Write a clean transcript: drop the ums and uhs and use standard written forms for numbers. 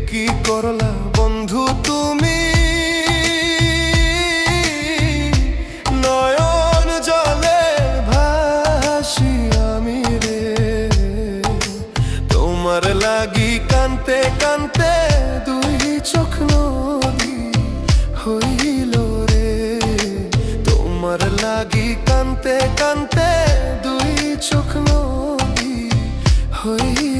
কি করলা বন্ধু তুমি, নয়ন জলে ভাসি আমি রে। তোমার লাগি কানতে কানতে দুই চোখ নদী হইল রে। তোমার লাগি কানতে কানতে দুই চোখ নদী হইল।